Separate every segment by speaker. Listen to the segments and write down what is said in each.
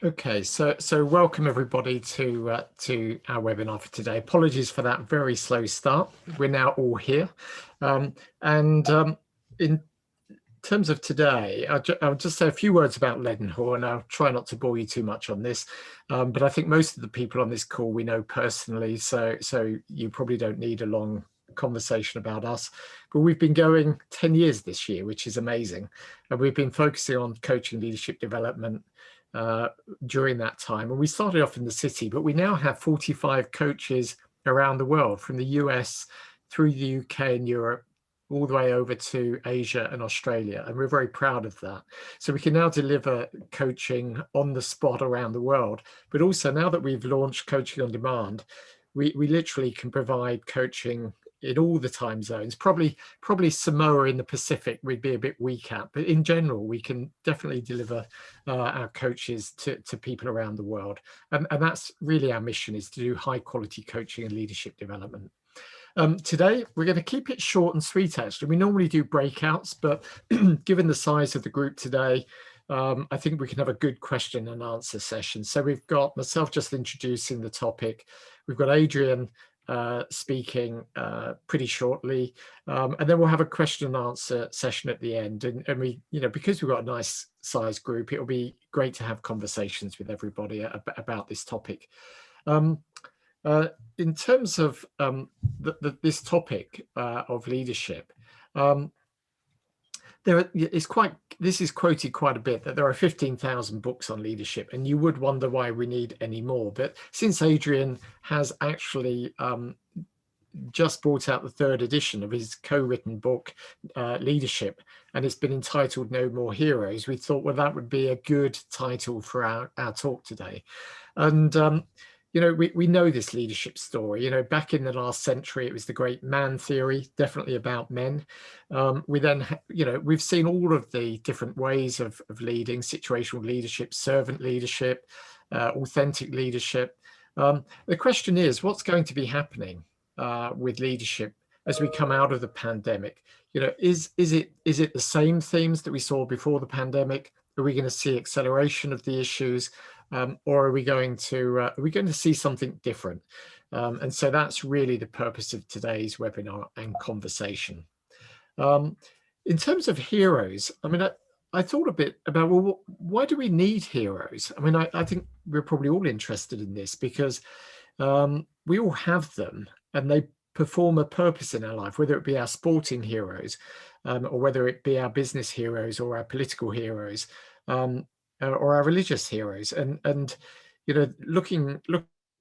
Speaker 1: Okay, so welcome everybody to our webinar for today. Apologies for that very slow start. We're now all here, and in terms of today, I'll just say a few words about Leadenhall, and I'll try not to bore you too much on this. But I think most of the people on this call we know personally, so you probably don't need a long conversation about us. But we've been going 10 years this year, which is amazing, and we've been focusing on coaching, leadership development during that time. And we started off in the city, but we now have 45 coaches around the world, from the US through the UK and Europe, all the way over to Asia and Australia. And we're very proud of that. So we can now deliver coaching on the spot around the world. But also, now that we've launched Coaching on Demand, we literally can provide coaching in all the time zones. Probably Samoa in the Pacific we'd be a bit weak at, but in general we can definitely deliver our coaches to people around the world, and that's really our mission, is to do high quality coaching and leadership development. Today we're going to keep it short and sweet. Actually, we normally do breakouts, but given the size of the group today, I think we can have a good question and answer session. So we've got myself just introducing the topic. We've got Adrian speaking pretty shortly, and then we'll have a question and answer session at the end. And we, because we've got a nice sized group, it'll be great to have conversations with everybody about this topic. In terms of this topic of leadership, this is quoted quite a bit, that there are 15,000 books on leadership, and you would wonder why we need any more. But since Adrian has actually just brought out the third edition of his co-written book, Leadership, and it's been entitled No More Heroes, we thought, well, that would be a good title for our talk today. And we know this leadership story. Back in the last century, it was the great man theory, definitely about men. We then, we've seen all of the different ways of leading: situational leadership, servant leadership, authentic leadership. The question is, what's going to be happening with leadership as we come out of the pandemic? Is it the same themes that we saw before the pandemic? Are we going to see acceleration of the issues? Or are we going to see something different? And so that's really the purpose of today's webinar and conversation. In terms of heroes, I thought a bit about, well, why do we need heroes? I think we're probably all interested in this because we all have them, and they perform a purpose in our life, whether it be our sporting heroes, or whether it be our business heroes or our political heroes, or our religious heroes. And looking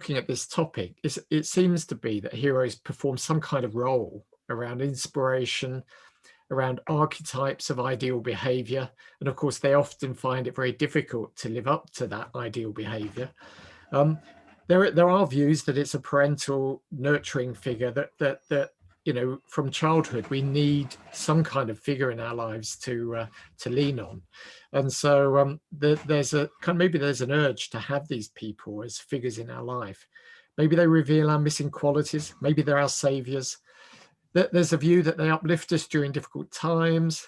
Speaker 1: at this topic, it seems to be that heroes perform some kind of role around inspiration, around archetypes of ideal behavior. And of course, they often find it very difficult to live up to that ideal behavior. There are views that it's a parental nurturing figure, that from childhood we need some kind of figure in our lives to lean on. And so there's an urge to have these people as figures in our life. Maybe they reveal our missing qualities. Maybe they're our saviors. There's a view that they uplift us during difficult times.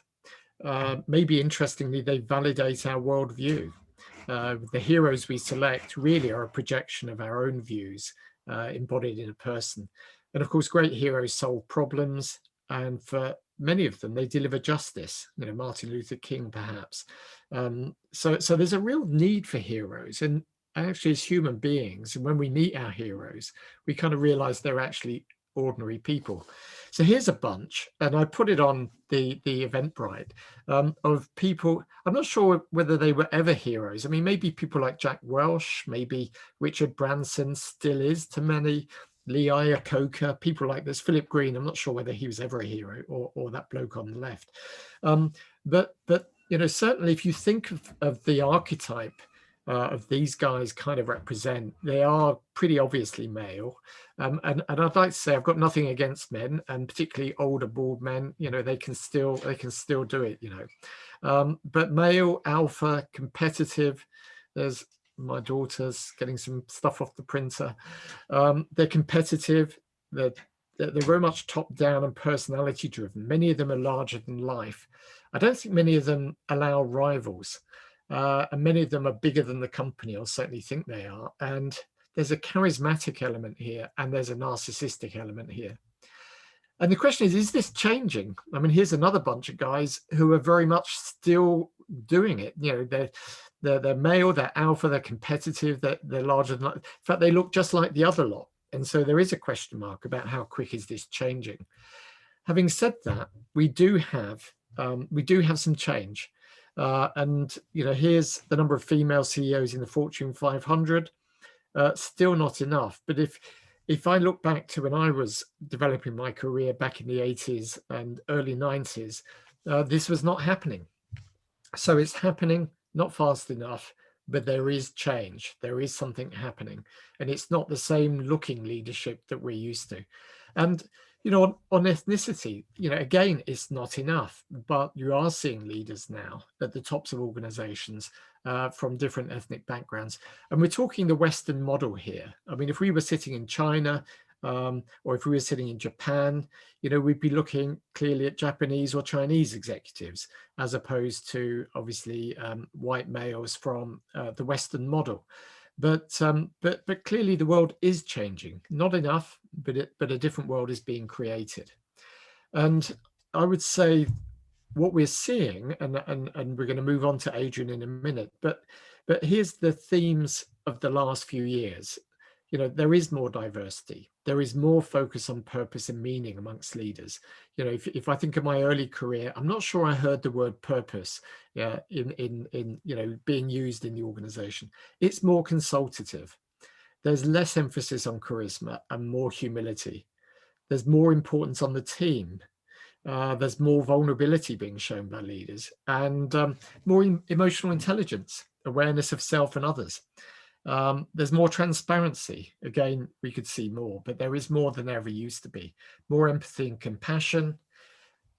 Speaker 1: Maybe, interestingly, they validate our worldview. The heroes we select really are a projection of our own views embodied in a person. And of course, great heroes solve problems, and for many of them, they deliver justice. Martin Luther King, perhaps. So there's a real need for heroes. And actually, as human beings, and when we meet our heroes, we kind of realize they're actually ordinary people. So here's a bunch, and I put it on the Eventbrite, of people. I'm not sure whether they were ever heroes. Maybe people like Jack Welch, maybe Richard Branson still is to many, Lee Iacocca, people like this, Philip Green. I'm not sure whether he was ever a hero, or that bloke on the left. But certainly if you think of the archetype of these guys kind of represent, they are pretty obviously male. And I'd like to say I've got nothing against men, and particularly older bald men. They can still do it. But male, alpha, competitive. There's my daughter's getting some stuff off the printer. They're competitive. They're very much top down and personality driven. Many of them are larger than life. I don't think many of them allow rivals. and many of them are bigger than the company, or certainly think they are. And there's a charismatic element here, and there's a narcissistic element here. And the question is this changing? I mean, here's another bunch of guys who are very much still doing it. You know, they're male, they're alpha, they're competitive, they're larger than, in fact, they look just like the other lot. And so there is a question mark about how quick is this changing. Having said that, we do have some change. And, you know, here's the number of female CEOs in the Fortune 500. Still not enough. But if I look back to when I was developing my career back in the 80s and early 90s, this was not happening. So it's happening, not fast enough, but there is change. There is something happening. And it's not the same looking leadership that we're used to. And, you know, on ethnicity, you know, again, it's not enough, but you are seeing leaders now at the tops of organizations from different ethnic backgrounds. And we're talking the Western model here. I mean, if we were sitting in China, or if we were sitting in Japan, you know, we'd be looking clearly at Japanese or Chinese executives, as opposed to obviously white males from the Western model. But clearly the world is changing, not enough, but a different world is being created. And I would say what we're seeing, and we're going to move on to Adrian in a minute, but here's the themes of the last few years. You know, there is more diversity. There is more focus on purpose and meaning amongst leaders. You know, if I think of my early career, I'm not sure I heard the word purpose in you know, being used in the organization. It's more consultative. There's less emphasis on charisma and more humility. There's more importance on the team. There's more vulnerability being shown by leaders, and more emotional intelligence, awareness of self and others. There's more transparency. Again, we could see more, but there is more than there ever used to be. More empathy and compassion.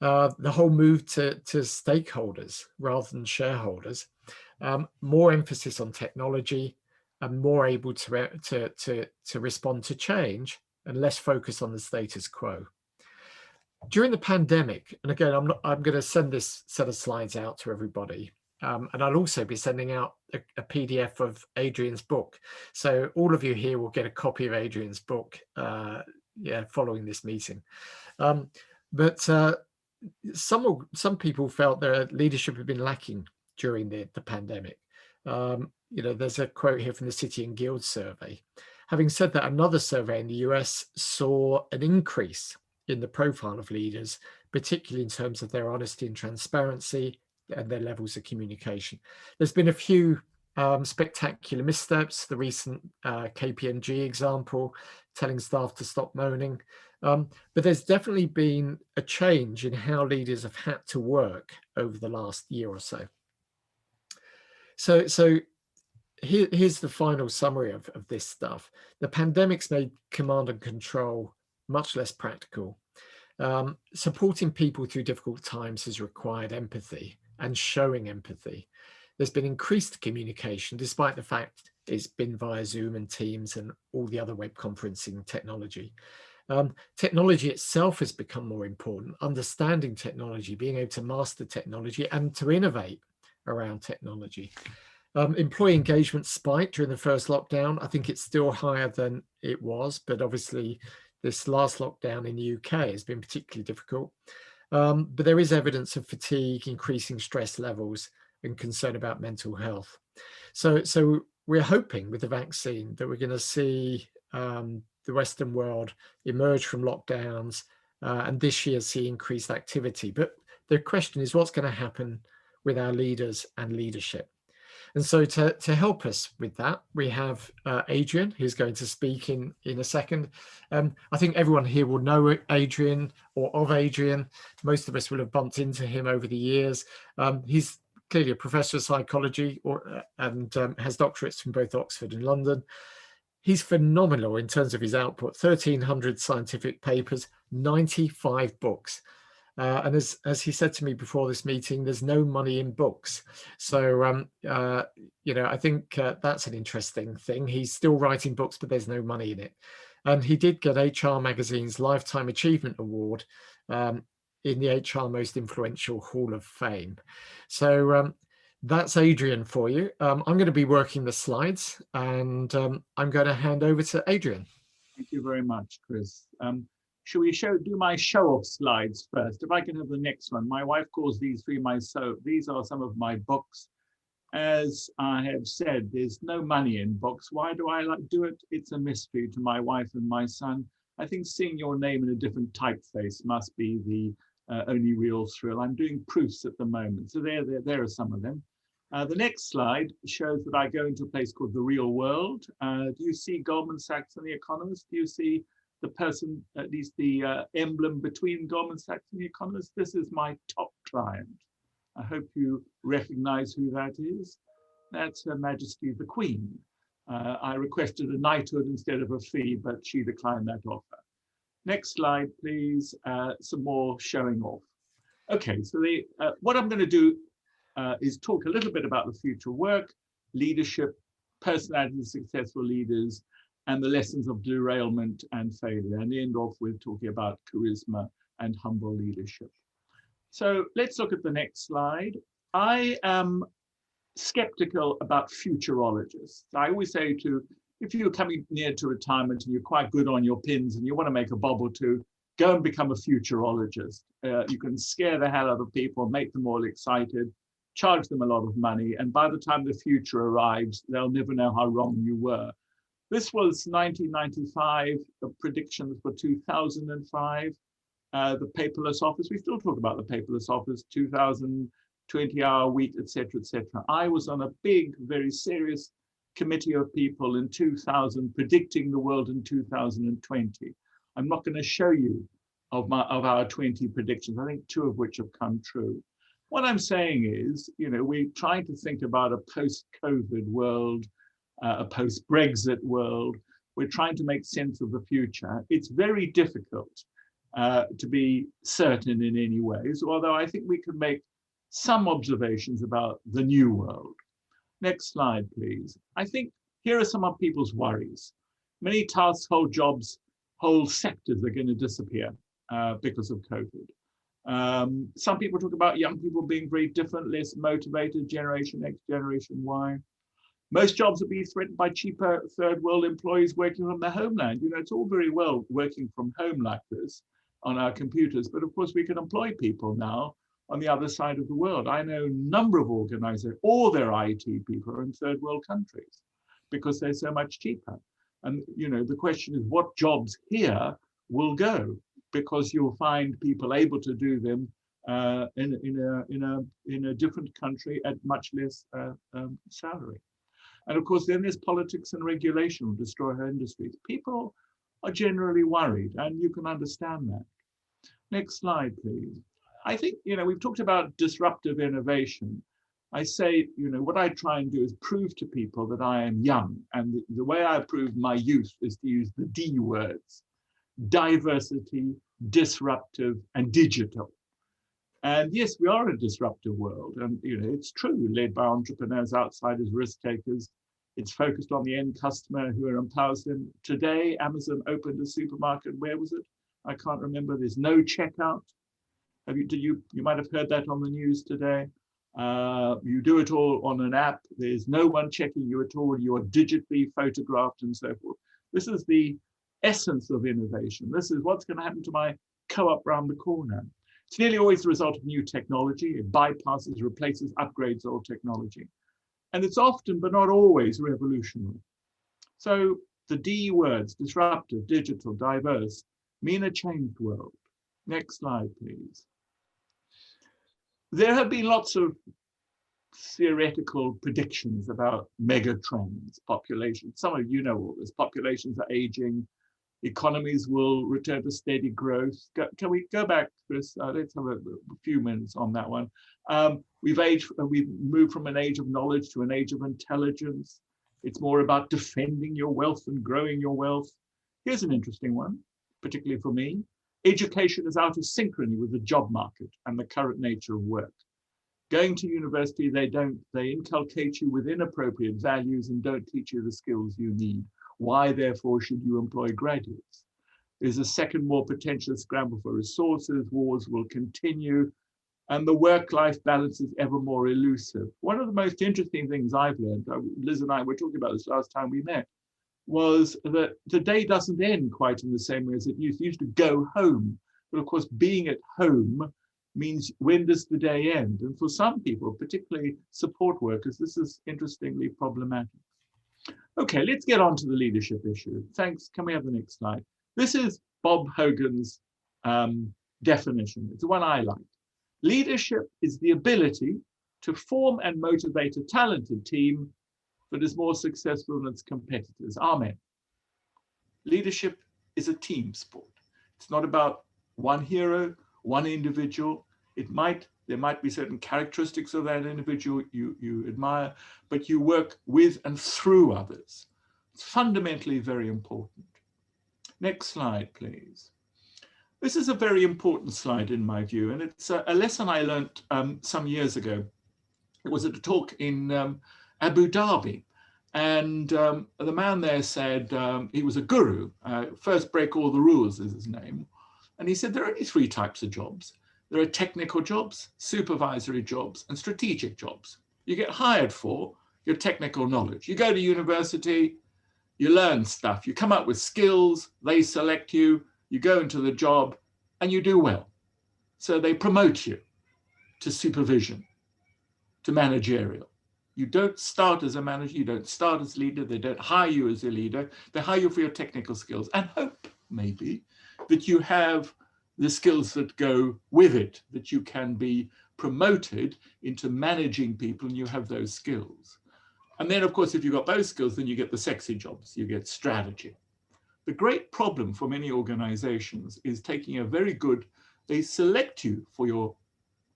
Speaker 1: The whole move to stakeholders rather than shareholders. More emphasis on technology, and more able to respond to change, and less focus on the status quo. During the pandemic, and again, I'm going to send this set of slides out to everybody. And I'll also be sending out a PDF of Adrian's book. So all of you here will get a copy of Adrian's book following this meeting. But some people felt their leadership had been lacking during the pandemic. You know, there's a quote here from the City and Guild survey. Having said that, another survey in the US saw an increase in the profile of leaders, particularly in terms of their honesty and transparency and their levels of communication. There's been a few spectacular missteps, the recent KPMG example, telling staff to stop moaning. But there's definitely been a change in how leaders have had to work over the last year or so. So here's the final summary of this stuff. The pandemic's made command and control much less practical. Supporting people through difficult times has required empathy and showing empathy. There's been increased communication, despite the fact it's been via Zoom and Teams and all the other web conferencing technology. Technology itself has become more important, understanding technology, being able to master technology and to innovate around technology. Employee engagement spiked during the first lockdown. I think it's still higher than it was, but obviously this last lockdown in the UK has been particularly difficult. But there is evidence of fatigue, increasing stress levels, and concern about mental health. So we're hoping with the vaccine that we're going to see the Western world emerge from lockdowns and this year see increased activity. But the question is, what's going to happen with our leaders and leadership? And so to help us with that, we have Adrian, who's going to speak in a second. I think everyone here will know Adrian or of Adrian. Most of us will have bumped into him over the years. He's clearly a professor of psychology and has doctorates from both Oxford and London. He's phenomenal in terms of his output, 1,300 scientific papers, 95 books. And as he said to me before this meeting, there's no money in books. So, you know, I think that's an interesting thing. He's still writing books, but there's no money in it. And he did get HR Magazine's Lifetime Achievement Award in the HR Most Influential Hall of Fame. So That's Adrian for you. I'm going to be working the slides, and I'm going to hand over to Adrian.
Speaker 2: Thank you very much, Chris. Should we do my show-off slides first? If I can have the next one. My wife calls these three my so. These are some of my books. As I have said, there's no money in books. Why do I do it? It's a mystery to my wife and my son. I think seeing your name in a different typeface must be the only real thrill. I'm doing proofs at the moment. So there are some of them. The next slide shows that I go into a place called the real world. Do you see Goldman Sachs and The Economist? Do you see the person, at least the emblem between Goldman Sachs and The Economist? This is my top client. I hope you recognize who that is. That's Her Majesty the Queen. I requested a knighthood instead of a fee, but she declined that offer. Next slide, please. Some more showing off. Okay, so what I'm going to do is talk a little bit about the future work, leadership, personality of successful leaders, and the lessons of derailment and failure, and end off with talking about charisma and humble leadership. So let's look at the next slide. I am skeptical about futurologists. I always say if you're coming near to retirement and you're quite good on your pins and you want to make a bob or two, go and become a futurologist. You can scare the hell out of people, make them all excited, charge them a lot of money, and by the time the future arrives, they'll never know how wrong you were. This was 1995, the predictions for 2005. The paperless office, we still talk about the paperless office, 2000, 20-hour week, etc., etc. I was on a big, very serious committee of people in 2000 predicting the world in 2020. I'm not going to show you of our 20 predictions, I think 2 of which have come true. What I'm saying is, we're trying to think about a post-COVID world, a post-Brexit world. We're trying to make sense of the future. It's very difficult to be certain in any ways, although I think we can make some observations about the new world. Next slide, please. I think here are some of people's worries. Many tasks, whole jobs, whole sectors are going to disappear because of COVID. Some people talk about young people being very different, less motivated, Generation X, Generation Y. Most jobs will be threatened by cheaper third world employees working from their homeland. It's all very well working from home like this on our computers, but of course we can employ people now on the other side of the world. I know a number of organizations, all their IT people are in third world countries because they're so much cheaper. And the question is what jobs here will go, because you'll find people able to do them in a different country at much less salary. And of course, then there's politics and regulation will destroy our industries. People are generally worried, and you can understand that. Next slide, please. I think, we've talked about disruptive innovation. I say, what I try and do is prove to people that I am young. And the way I prove my youth is to use the D words: diversity, disruptive, and digital. And yes, we are a disruptive world. And, it's true, led by entrepreneurs, outsiders, risk takers. It's focused on the end customer who empowers them. Today, Amazon opened a supermarket. Where was it? I can't remember. There's no checkout. You might have heard that on the news today. You do it all on an app. There's no one checking you at all. You are digitally photographed and so forth. This is the essence of innovation. This is what's going to happen to my co-op round the corner. It's nearly always the result of new technology. It bypasses, replaces, upgrades old technology. And it's often, but not always, revolutionary. So the D words, disruptive, digital, diverse, mean a changed world. Next slide, please. There have been lots of theoretical predictions about mega trends, population. Some of you know all this. Populations are aging. Economies will return to steady growth. Can we go back, Chris? Let's have a few minutes on that one. We've moved from an age of knowledge to an age of intelligence. It's more about defending your wealth and growing your wealth. Here's an interesting one, particularly for me. Education is out of synchrony with the job market and the current nature of work. Going to university, they inculcate you with inappropriate values and don't teach you the skills you need. Why, therefore, should you employ graduates? There's a second, more potential scramble for resources. Wars will continue. and the work-life balance is ever more elusive. One of the most interesting things I've learned, Liz and I were talking about this last time we met, was that the day doesn't end quite in the same way as it used. You used to go home, but of course being at home means when does the day end? And for some people, particularly support workers, this is interestingly problematic. Okay, let's get on to the leadership issue. Thanks. Can we have the next slide? This is Bob Hogan's definition. It's the one I like. Leadership is the ability to form and motivate a talented team that is more successful than its competitors. Amen. Leadership is a team sport. It's not about one hero, one individual. There might be certain characteristics of that individual you admire, but you work with and through others. It's fundamentally very important. Next slide, please. This is a very important slide in my view, and it's a lesson I learned some years ago. It was at a talk in Abu Dhabi, and the man there said, he was a guru, first break all the rules is his name, and he said there are only three types of jobs. There are technical jobs, supervisory jobs, and strategic jobs. You get hired for your technical knowledge. You go to university, you learn stuff, you come up with skills, they select you, you go into the job, and you do well. So they promote you to supervision, to managerial. You don't start as a manager, you don't start as leader, they don't hire you as a leader, they hire you for your technical skills and hope, maybe, that you have the skills that go with it, that you can be promoted into managing people and you have those skills. And then, of course, if you've got those skills, then you get the sexy jobs, you get strategy. The great problem for many organizations is taking a very good, they select you for your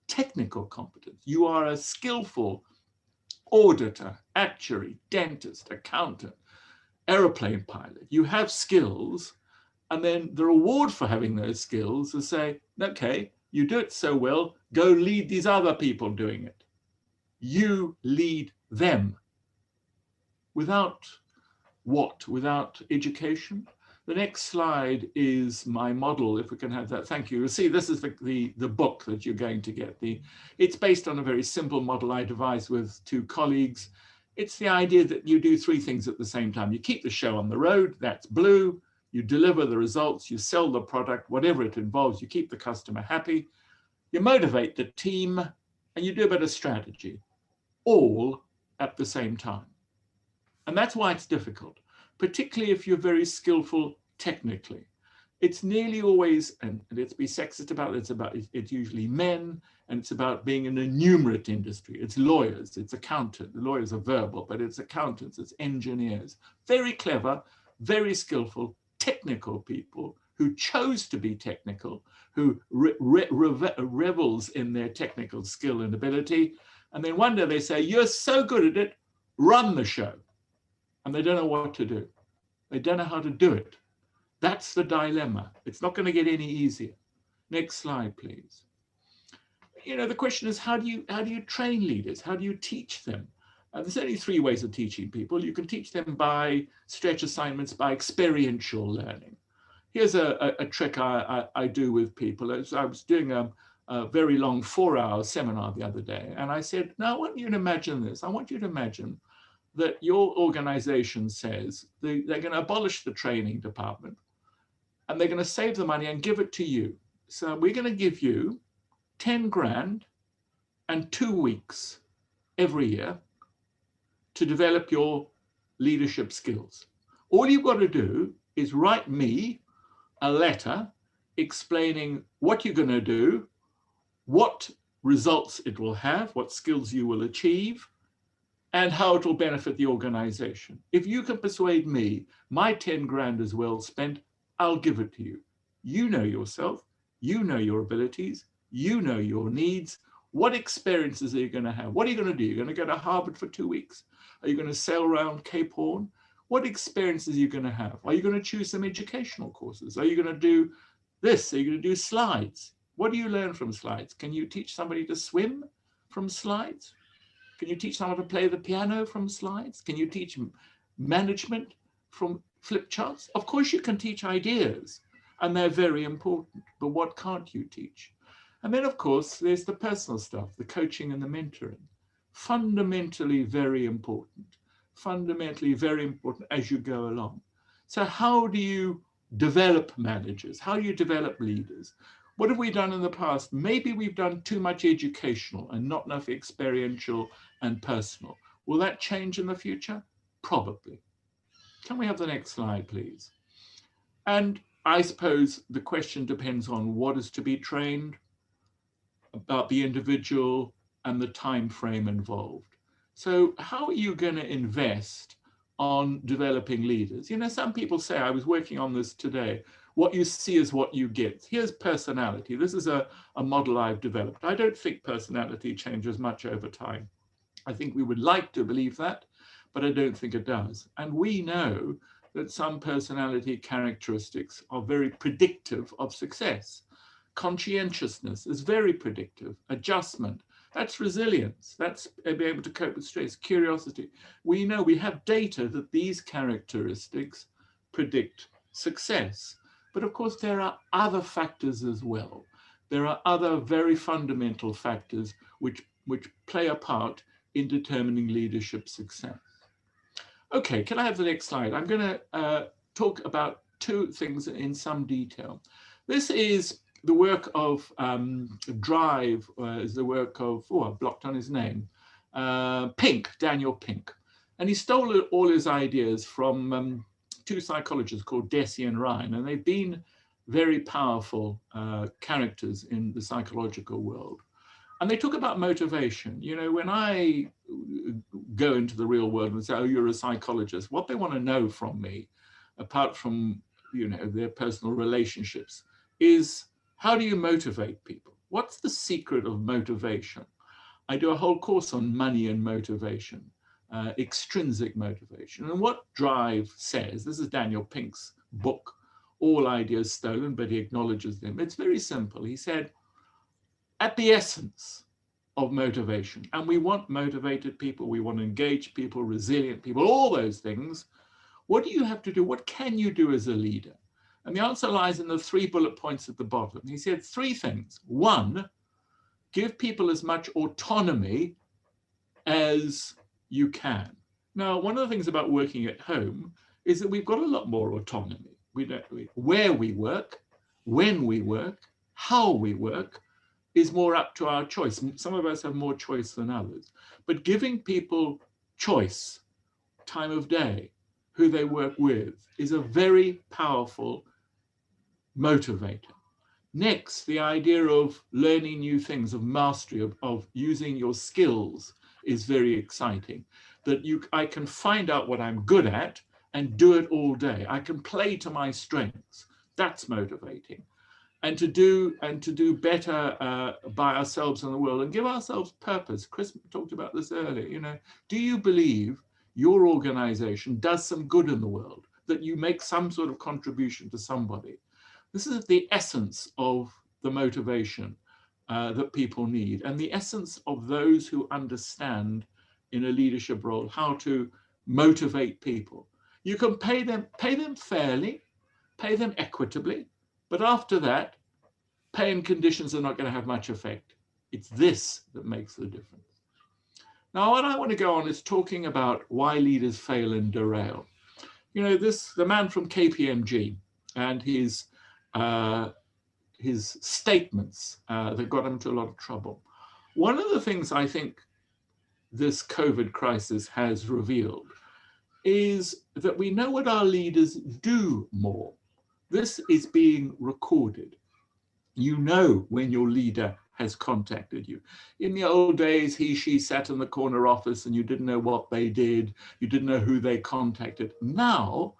Speaker 2: technical competence. You are a skillful auditor, actuary, dentist, accountant, airplane pilot. You have skills, and then the reward for having those skills is say, okay, you do it so well, go lead these other people doing it. You lead them. Without what? Without education? The next slide is my model, if we can have that. Thank you. You'll see this is the book that you're going to get. It's based on a very simple model I devised with two colleagues. It's the idea that you do three things at the same time. You keep the show on the road, that's blue. You deliver the results, you sell the product, whatever it involves, you keep the customer happy. You motivate the team, and you do a bit of strategy, all at the same time. And that's why it's difficult, particularly if you're very skillful technically. It's nearly always, and let's be sexist about it, it's usually men, and it's about being in a numerate industry. It's lawyers, it's accountants. The lawyers are verbal, but it's accountants, it's engineers. Very clever, very skillful, technical people who chose to be technical, who revels in their technical skill and ability. And then one day they say, you're so good at it, run the show. And they don't know what to do. They don't know how to do it. That's the dilemma. It's not going to get any easier. Next slide, please. You know, the question is, how do you train leaders? How do you teach them? There's only three ways of teaching people. You can teach them by stretch assignments, by experiential learning. Here's a trick I do with people. I was doing a very long 4-hour seminar the other day, and I said, now I want you to imagine this. I want you to imagine that your organization says they're going to abolish the training department, and they're going to save the money and give it to you. So we're going to give you 10 grand and 2 weeks every year to develop your leadership skills. All you've got to do is write me a letter explaining what you're going to do, what results it will have, what skills you will achieve, and how it will benefit the organization. If you can persuade me, my 10 grand is well spent, I'll give it to you. You know yourself, you know your abilities, you know your needs. What experiences are you going to have? What are you going to do? You're going to go to Harvard for 2 weeks? Are you going to sail around Cape Horn? What experiences are you going to have? Are you going to choose some educational courses? Are you going to do this? Are you going to do slides? What do you learn from slides? Can you teach somebody to swim from slides? Can you teach someone to play the piano from slides? Can you teach management from flip charts? Of course you can teach ideas, and they're very important, but what can't you teach? And then, of course, there's the personal stuff, the coaching and the mentoring. Fundamentally very important. Fundamentally very important as you go along. So how do you develop managers? How do you develop leaders? What have we done in the past? Maybe we've done too much educational and not enough experiential and personal. Will that change in the future? Probably. Can we have the next slide, please? And I suppose the question depends on what is to be trained, about the individual, and the time frame involved. So how are you going to invest on developing leaders? You know, some people say, I was working on this today, what you see is what you get. Here's personality. This is a model I've developed. I don't think personality changes much over time. I think we would like to believe that, but I don't think it does. And we know that some personality characteristics are very predictive of success. Conscientiousness is very predictive. Adjustment, that's resilience. That's being able to cope with stress. Curiosity. We know, we have data that these characteristics predict success. But of course, there are other factors as well. There are other very fundamental factors which play a part in determining leadership success. Okay, can I have the next slide? I'm going to talk about two things in some detail. This is the work of Drive, is the work of, I blocked on his name, Pink, Daniel Pink. And he stole all his ideas from two psychologists called Deci and Ryan, and they've been very powerful characters in the psychological world. And they talk about motivation. You know, when I go into the real world and say, oh, you're a psychologist, what they want to know from me, apart from, you know, their personal relationships, is how do you motivate people? What's the secret of motivation? I do a whole course on money and motivation, extrinsic motivation. And what Drive says, this is Daniel Pink's book, All Ideas Stolen, but he acknowledges them. It's very simple. He said, at the essence of motivation, and we want motivated people, we want engaged people, resilient people, all those things, what do you have to do? What can you do as a leader? And the answer lies in the 3 bullet points at the bottom. He said 3 things. 1, give people as much autonomy as you can. Now, one of the things about working at home is that we've got a lot more autonomy. We don't, where we work, when we work, how we work, is more up to our choice. Some of us have more choice than others. But giving people choice, time of day, who they work with, is a very powerful motivator. Next, the idea of learning new things, of mastery, of using your skills is very exciting. That I can find out what I'm good at and do it all day. I can play to my strengths. That's motivating. And to do better by ourselves in the world and give ourselves purpose. Chris talked about this earlier. You know, do you believe your organization does some good in the world, that you make some sort of contribution to somebody? This is the essence of the motivation that people need, and the essence of those who understand in a leadership role how to motivate people. You can pay them fairly, pay them equitably, but after that, pay and conditions are not going to have much effect. It's this that makes the difference. Now, what I want to go on is talking about why leaders fail and derail. You know, the man from KPMG and his statements that got him into a lot of trouble. One of the things I think this COVID crisis has revealed is that we know what our leaders do more. This is being recorded. You know when your leader has contacted you. In the old days, she sat in the corner office and you didn't know what they did. You didn't know who they contacted. Now,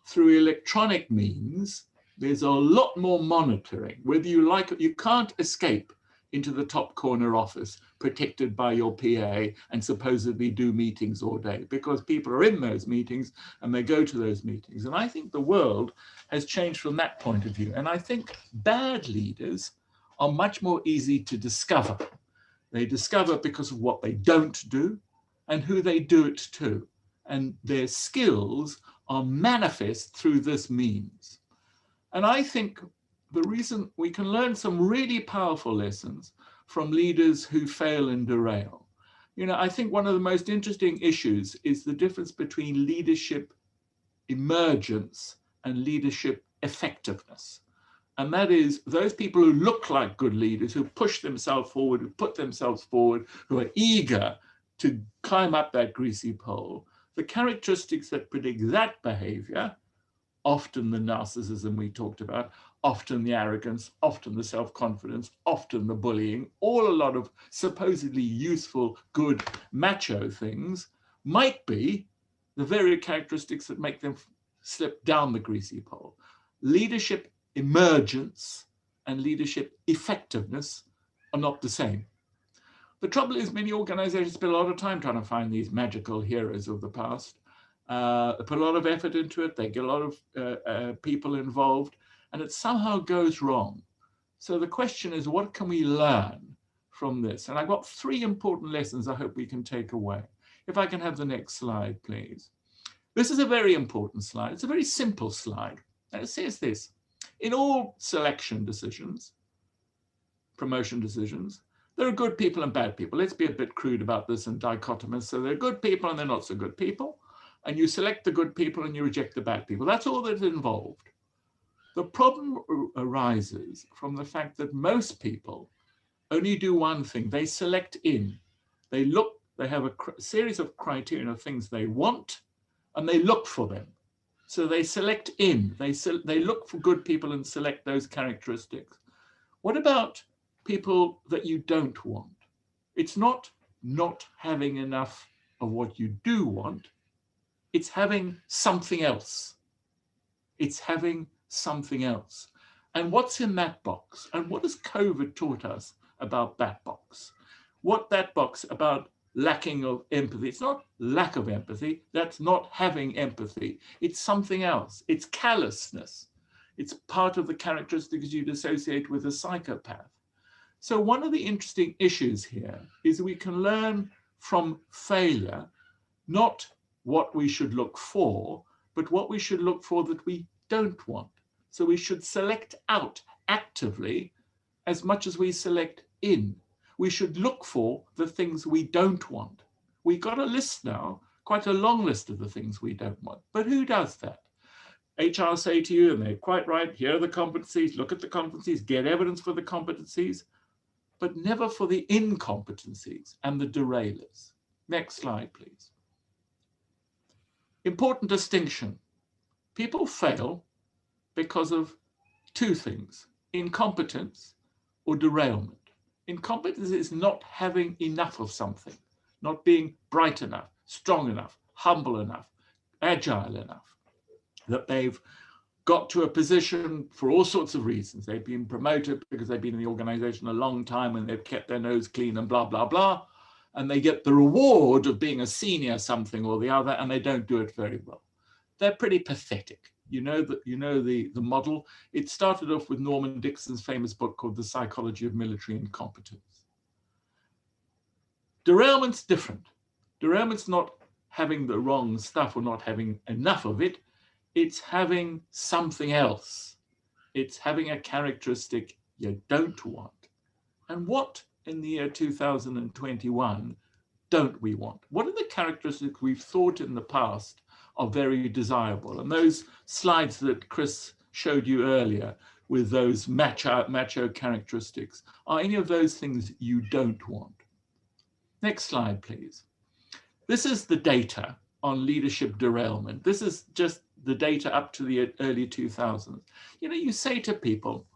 Speaker 2: through electronic means, there's a lot more monitoring. Whether you like it, you can't escape into the top corner office protected by your PA and supposedly do meetings all day, because people are in those meetings and they go to those meetings. And I think the world has changed from that point of view. And I think bad leaders are much more easy to discover. They discover because of what they don't do and who they do it to. And their skills are manifest through this means. And I think the reason we can learn some really powerful lessons from leaders who fail and derail. You know, I think one of the most interesting issues is the difference between leadership emergence and leadership effectiveness. And that is those people who look like good leaders, who push themselves forward, who put themselves forward, who are eager to climb up that greasy pole. The characteristics that predict that behavior, often the narcissism we talked about, often the arrogance, often the self-confidence, often the bullying, all a lot of supposedly useful, good, macho things, might be the very characteristics that make them slip down the greasy pole. Leadership emergence and leadership effectiveness are not the same. The trouble is many organizations spend a lot of time trying to find these magical heroes of the past. They put a lot of effort into it. They get a lot of people involved, and it somehow goes wrong. So the question is, what can we learn from this? And I've got 3 important lessons I hope we can take away. If I can have the next slide, please. This is a very important slide. It's a very simple slide. And it says this: in all selection decisions, promotion decisions, there are good people and bad people. Let's be a bit crude about this and dichotomous. So there are good people and they're not so good people. And you select the good people and you reject the bad people. That's all that's involved. The problem arises from the fact that most people only do one thing. They select in. They look, they have a series of criteria of things they want, and they look for them. So they select in. They look for good people and select those characteristics. What about people that you don't want? It's not having enough of what you do want. It's having something else. It's having something else. And what's in that box? And what has COVID taught us about that box? What that box about lacking of empathy? It's not lack of empathy. That's not having empathy. It's something else. It's callousness. It's part of the characteristics you'd associate with a psychopath. So one of the interesting issues here is we can learn from failure, not what we should look for, but what we should look for that we don't want. So we should select out actively as much as we select in. We should look for the things we don't want. We've got a list now, quite a long list of the things we don't want. But who does that? HR say to you, and they're quite right, here are the competencies, look at the competencies, get evidence for the competencies, but never for the incompetencies and the derailers. Next slide, please. Important distinction. People fail because of 2 things: incompetence or derailment. Incompetence is not having enough of something, not being bright enough, strong enough, humble enough, agile enough, that they've got to a position for all sorts of reasons. They've been promoted because they've been in the organization a long time and they've kept their nose clean and blah, blah, blah. And they get the reward of being a senior something or the other, and they don't do it very well. They're pretty pathetic. You know the model. It started off with Norman Dixon's famous book called The Psychology of Military Incompetence. Derailment's different. Derailment's not having the wrong stuff or not having enough of it. It's having something else. It's having a characteristic you don't want. And what in the year 2021 don't we want? What are the characteristics we've thought in the past are very desirable? And those slides that Chris showed you earlier with those macho characteristics, are any of those things you don't want? Next slide, please. This is the data on leadership derailment. This is just the data up to the early 2000s. You know, you say to people,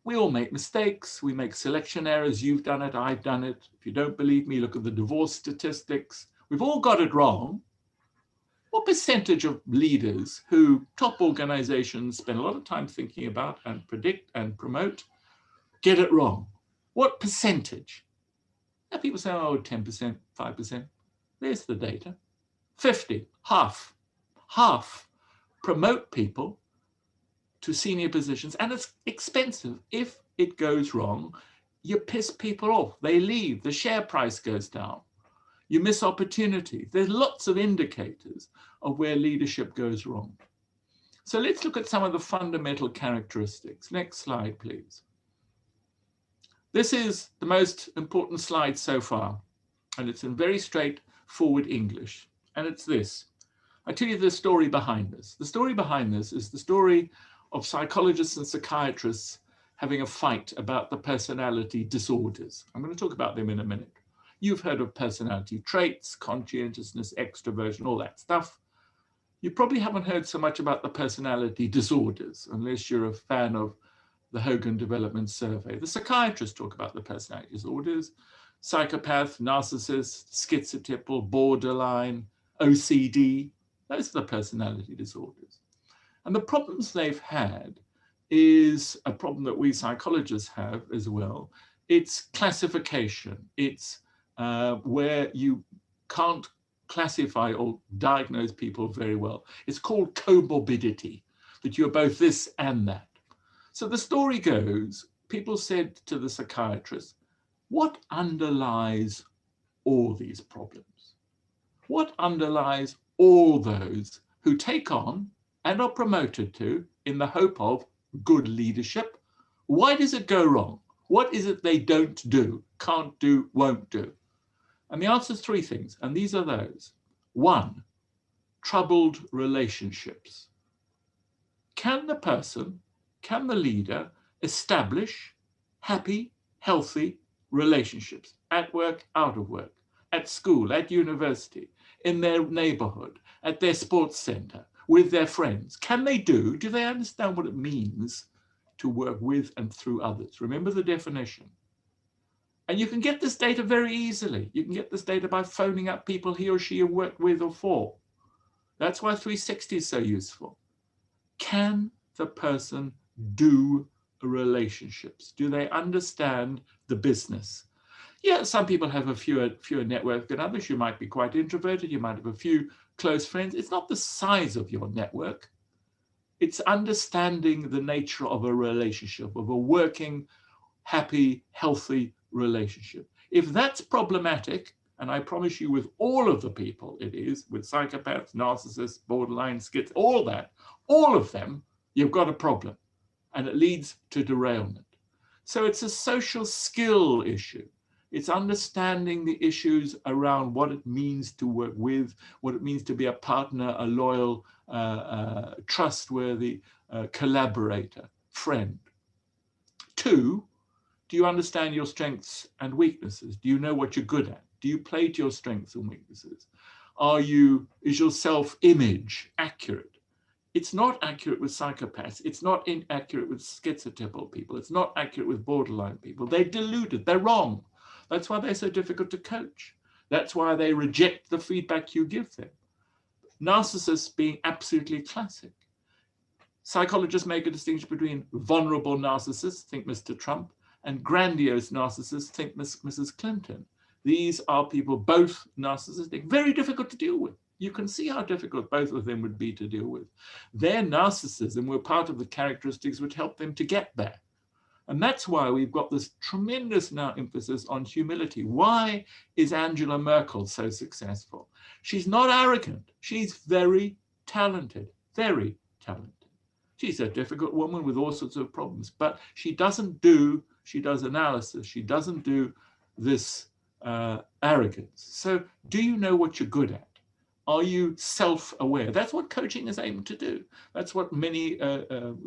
Speaker 2: we all make mistakes, we make selection errors, you've done it, I've done it. If you don't believe me, look at the divorce statistics. We've all got it wrong. What percentage of leaders who top organizations spend a lot of time thinking about and predict and promote get it wrong? What percentage? Now people say, oh, 10%, 5%. There's the data. 50, half promote people to senior positions, and it's expensive. If it goes wrong, you piss people off. They leave, the share price goes down. You miss opportunities. There's lots of indicators of where leadership goes wrong. So let's look at some of the fundamental characteristics. Next slide, please. This is the most important slide so far, and it's in very straightforward English. And it's this. I tell you the story behind this. The story behind this is the story of psychologists and psychiatrists having a fight about the personality disorders. I'm going to talk about them in a minute. You've heard of personality traits, conscientiousness, extroversion, all that stuff. You probably haven't heard so much about the personality disorders, unless you're a fan of the Hogan Development Survey. The psychiatrists talk about the personality disorders: psychopath, narcissist, schizotypal, borderline, OCD. Those are the personality disorders. And the problems they've had is a problem that we psychologists have as well. It's classification. It's where you can't classify or diagnose people very well. It's called comorbidity, that you're both this and that. So the story goes, people said to the psychiatrist, what underlies all these problems? What underlies all those who take on and are promoted to in the hope of good leadership? Why does it go wrong? What is it they don't do, can't do, won't do? And the answer is three things, and these are those. One, troubled relationships. Can the person, can the leader establish happy, healthy relationships at work, out of work, at school, at university, in their neighborhood, at their sports center, with their friends? Can they do they understand what it means to work with and through others? Remember the definition. And you can get this data very easily. You can get this data by phoning up people he or she have worked with or for. That's why 360 is so useful. Can the person do relationships? Do they understand the business? Yeah, some people have a fewer network than others. You might be quite introverted. You might have a few close friends. It's not the size of your network. It's understanding the nature of a relationship, of a working, happy, healthy relationship. If that's problematic, and I promise you with all of the people it is, with psychopaths, narcissists, borderline, schiz, all of them, you've got a problem, and it leads to derailment. So it's a social skill issue. It's understanding the issues around what it means to work with, what it means to be a partner, a loyal, trustworthy collaborator, friend. Two, do you understand your strengths and weaknesses? Do you know what you're good at? Do you play to your strengths and weaknesses? Is your self-image accurate? It's not accurate with psychopaths. It's not inaccurate with schizotypal people. It's not accurate with borderline people. They're deluded. They're wrong. That's why they're so difficult to coach. That's why they reject the feedback you give them. Narcissists being absolutely classic. Psychologists make a distinction between vulnerable narcissists, think Mr. Trump, and grandiose narcissists, think Mrs. Clinton. These are people, both narcissistic, very difficult to deal with. You can see how difficult both of them would be to deal with. Their narcissism were part of the characteristics which helped them to get there. And that's why we've got this tremendous now emphasis on humility. Why is Angela Merkel so successful? She's not arrogant. She's very talented, very talented. She's a difficult woman with all sorts of problems, but she does analysis. She doesn't do this arrogance. So do you know what you're good at? Are you self-aware? That's what coaching is aimed to do. That's what many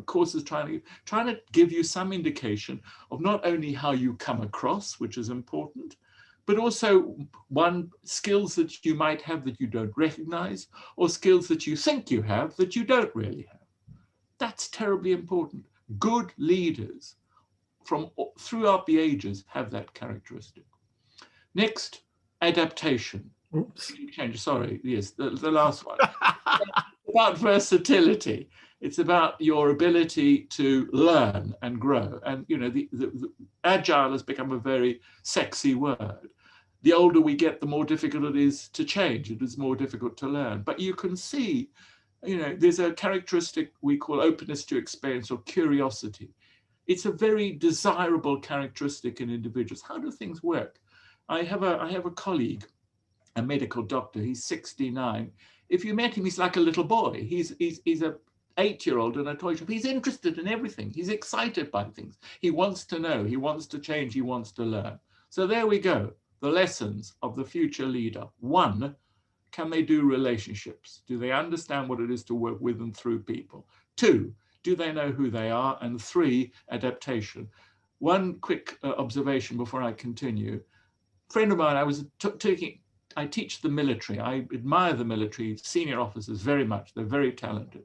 Speaker 2: courses trying to give you some indication of not only how you come across, which is important, but also skills that you might have that you don't recognize, or skills that you think you have that you don't really have. That's terribly important. Good leaders from throughout the ages have that characteristic. Next, adaptation.
Speaker 1: Oops.
Speaker 2: Change. Sorry, yes, the last one. It's about versatility. It's about your ability to learn and grow. And the agile has become a very sexy word. The older we get, the more difficult it is to change. It is more difficult to learn. But you can see, there's a characteristic we call openness to experience or curiosity. It's a very desirable characteristic in individuals. How do things work? I have a colleague, a medical doctor. He's 69. If you met him, he's like a little boy. He's a 8-year-old in a toy shop. He's interested in everything. He's excited by things. He wants to know. He wants to change. He wants to learn. So there we go. The lessons of the future leader. 1, can they do relationships? Do they understand what it is to work with and through people? 2, do they know who they are? And 3, adaptation. One quick observation before I continue. A friend of mine, I teach the military. I admire the military, senior officers very much. They're very talented.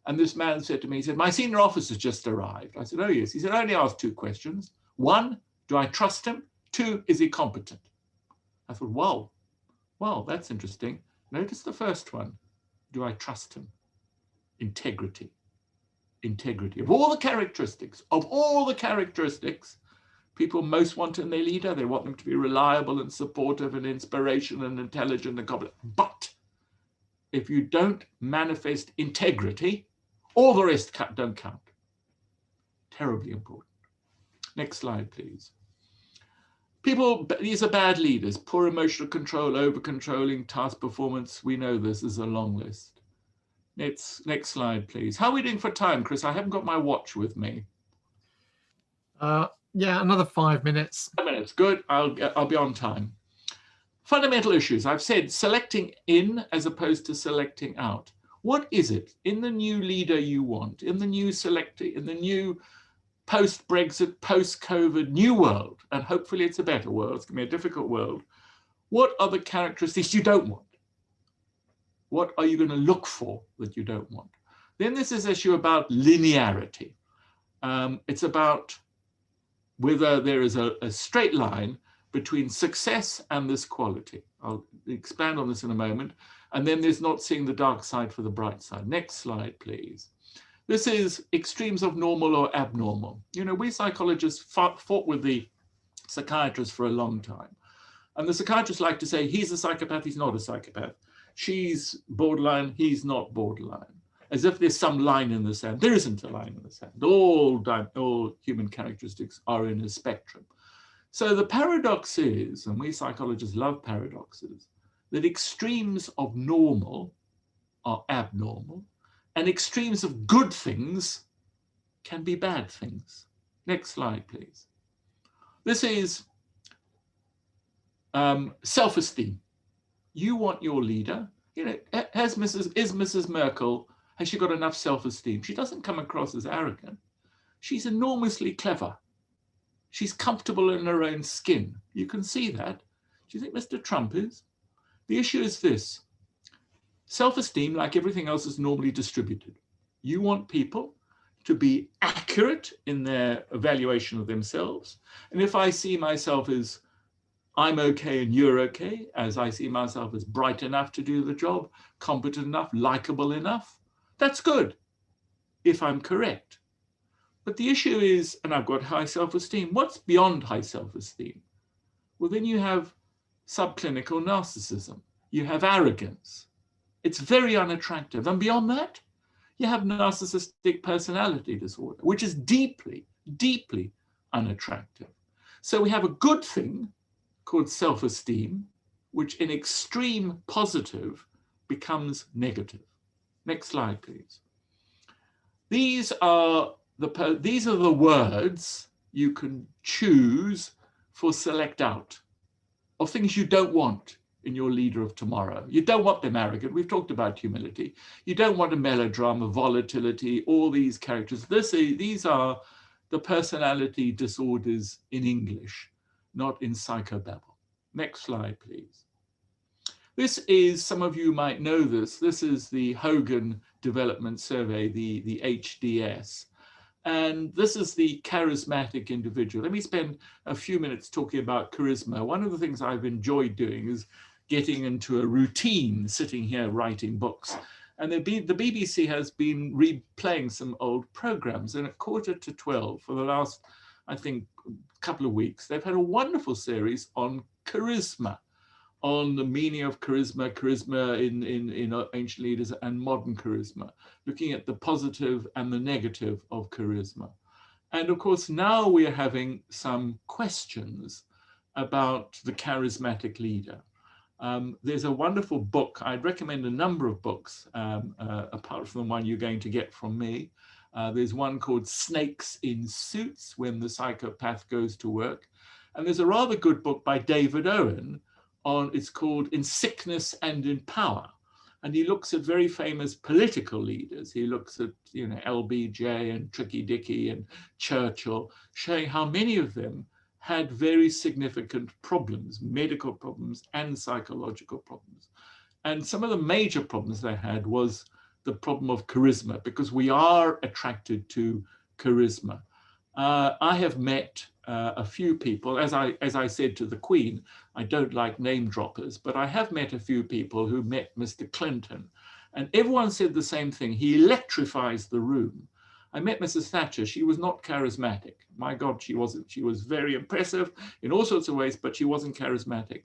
Speaker 2: And this man said to me, he said, my senior officer's just arrived. I said, oh yes. He said, I only asked 2 questions. 1, do I trust him? 2, is he competent? I thought, wow, that's interesting. Notice the first one. Do I trust him? Integrity. Integrity. Of all the characteristics, people most want in their leader, they want them to be reliable and supportive and inspirational and intelligent and competent. But if you don't manifest integrity, all the rest don't count. Terribly important. Next slide, please. These are bad leaders. Poor emotional control, over-controlling, task performance. We know this is a long list. Next slide, please. How are we doing for time, Chris? I haven't got my watch with me.
Speaker 1: Yeah, another 5 minutes.
Speaker 2: 5 minutes, good. I'll be on time. Fundamental issues. I've said selecting in as opposed to selecting out. What is it in the new leader you want, in the new post-Brexit, post-COVID new world, and hopefully it's a better world, it's going to be a difficult world. What are the characteristics you don't want? What are you going to look for that you don't want? Then there's this issue about linearity. It's about whether there is a straight line between success and this quality. I'll expand on this in a moment. And then there's not seeing the dark side for the bright side. Next slide, please. This is extremes of normal or abnormal. You know, we psychologists fought with the psychiatrists for a long time. And the psychiatrists like to say, he's a psychopath, he's not a psychopath. She's borderline, he's not borderline. As if there's some line in the sand. There isn't a line in the sand. All human characteristics are in a spectrum. So the paradox is, and we psychologists love paradoxes, that extremes of normal are abnormal, and extremes of good things can be bad things. Next slide, please. This is self-esteem. You want your leader. You know, is Mrs. Merkel, has she got enough self-esteem? She doesn't come across as arrogant. She's enormously clever. She's comfortable in her own skin. You can see that. Do you think Mr. Trump is? The issue is this. Self-esteem, like everything else, is normally distributed. You want people to be accurate in their evaluation of themselves. And if I see myself as I'm okay and you're okay, as I see myself as bright enough to do the job, competent enough, likable enough, that's good, if I'm correct. But the issue is, and I've got high self-esteem, what's beyond high self-esteem? Well, then you have subclinical narcissism. You have arrogance. It's very unattractive. And beyond that, you have narcissistic personality disorder, which is deeply, deeply unattractive. So we have a good thing called self-esteem, which in extreme positive becomes negative. Next slide, please. These are the words you can choose for select out of things you don't want in your leader of tomorrow. You don't want them arrogant. We've talked about humility. You don't want a melodrama, volatility, all these characters. These are the personality disorders in English, not in psychobabble. Next slide, please. This is, some of you might know this is the Hogan Development Survey, the HDS. And this is the charismatic individual. Let me spend a few minutes talking about charisma. One of the things I've enjoyed doing is getting into a routine, sitting here writing books. And the BBC has been replaying some old programs. And at 11:45 for the last, I think, couple of weeks, they've had a wonderful series on charisma, on the meaning of charisma, in ancient leaders and modern charisma, looking at the positive and the negative of charisma. And of course, now we are having some questions about the charismatic leader. There's a wonderful book. I'd recommend a number of books, apart from the one you're going to get from me. There's one called Snakes in Suits, When the Psychopath Goes to Work. And there's a rather good book by David Owen it's called In Sickness and in Power. And he looks at very famous political leaders. He looks at, LBJ and Tricky Dicky and Churchill, showing how many of them had very significant problems, medical problems and psychological problems. And some of the major problems they had was the problem of charisma, because we are attracted to charisma. I have met a few people, as I said to the Queen, I don't like name droppers, but I have met a few people who met Mr. Clinton, and everyone said the same thing. He electrifies the room. I met Mrs. Thatcher. She was not charismatic. My God, she wasn't. She was very impressive in all sorts of ways, but she wasn't charismatic.